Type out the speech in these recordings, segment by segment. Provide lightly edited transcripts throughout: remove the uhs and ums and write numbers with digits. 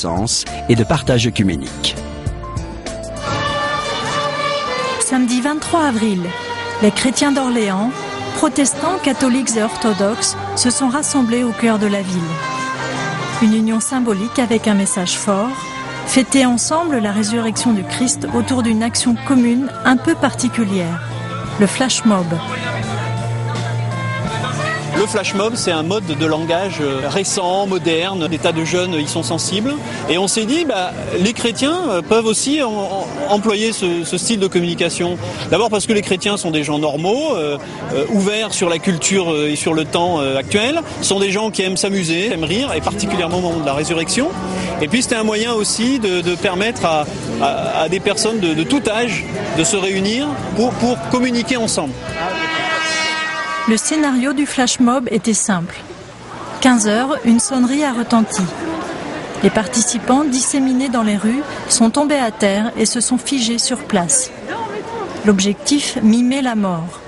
reconnaissance et de partage œcuménique. Samedi 23 avril, les chrétiens d'Orléans, protestants, catholiques et orthodoxes, se sont rassemblés au cœur de la ville. Une union symbolique avec un message fort, fêter ensemble la résurrection du Christ autour d'une action commune un peu particulière, le flash mob. Le flash mob, c'est un mode de langage récent, moderne. Des tas de jeunes y sont sensibles. Et on s'est dit, les chrétiens peuvent aussi employer ce style de communication. D'abord parce que les chrétiens sont des gens normaux, ouverts sur la culture et sur le temps actuel. Sont des gens qui aiment s'amuser, aiment rire, et particulièrement au moment de la résurrection. Et puis c'était un moyen aussi de permettre à des personnes de tout âge de se réunir pour communiquer ensemble. Le scénario du flash mob était simple. 15 heures, une sonnerie a retenti. Les participants, disséminés dans les rues, sont tombés à terre et se sont figés sur place. L'objectif, mimer la mort.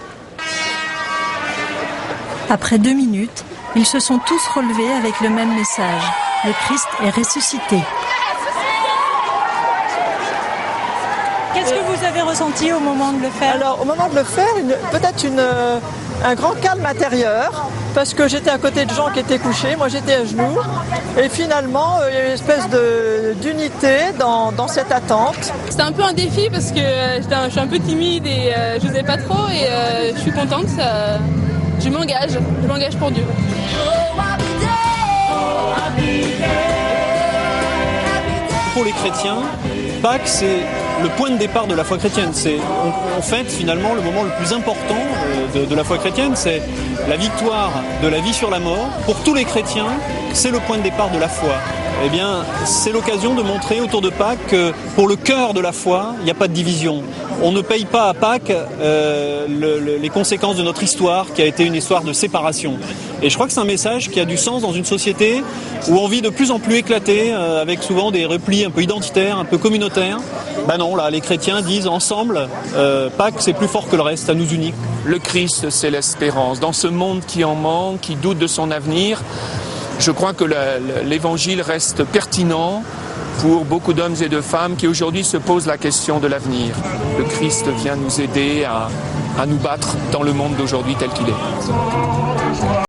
Après 2 minutes, ils se sont tous relevés avec le même message. Le Christ est ressuscité. Qu'est-ce que vous avez ressenti au moment de le faire ? Alors, au moment de le faire, peut-être un grand calme intérieur, parce que j'étais à côté de gens qui étaient couchés, moi j'étais à genoux, et finalement il y a une espèce d'unité dans cette attente. C'était un peu un défi parce que je suis un peu timide et je n'osais pas trop, et je suis contente, je m'engage pour Dieu. Pour les chrétiens, Pâques, c'est le point de départ de la foi chrétienne. On fête finalement le moment le plus important de la foi chrétienne, c'est la victoire de la vie sur la mort. Pour tous les chrétiens, c'est le point de départ de la foi. Eh bien, c'est l'occasion de montrer autour de Pâques que pour le cœur de la foi, il n'y a pas de division. On ne paye pas à Pâques les conséquences de notre histoire, qui a été une histoire de séparation. Et je crois que c'est un message qui a du sens dans une société où on vit de plus en plus éclaté, avec souvent des replis un peu identitaires, un peu communautaires. Non, là, les chrétiens disent ensemble, Pâques c'est plus fort que le reste, ça nous unit. Le Christ, c'est l'espérance. Dans ce monde qui en manque, qui doute de son avenir, je crois que l'évangile reste pertinent pour beaucoup d'hommes et de femmes qui aujourd'hui se posent la question de l'avenir. Le Christ vient nous aider à nous battre dans le monde d'aujourd'hui tel qu'il est.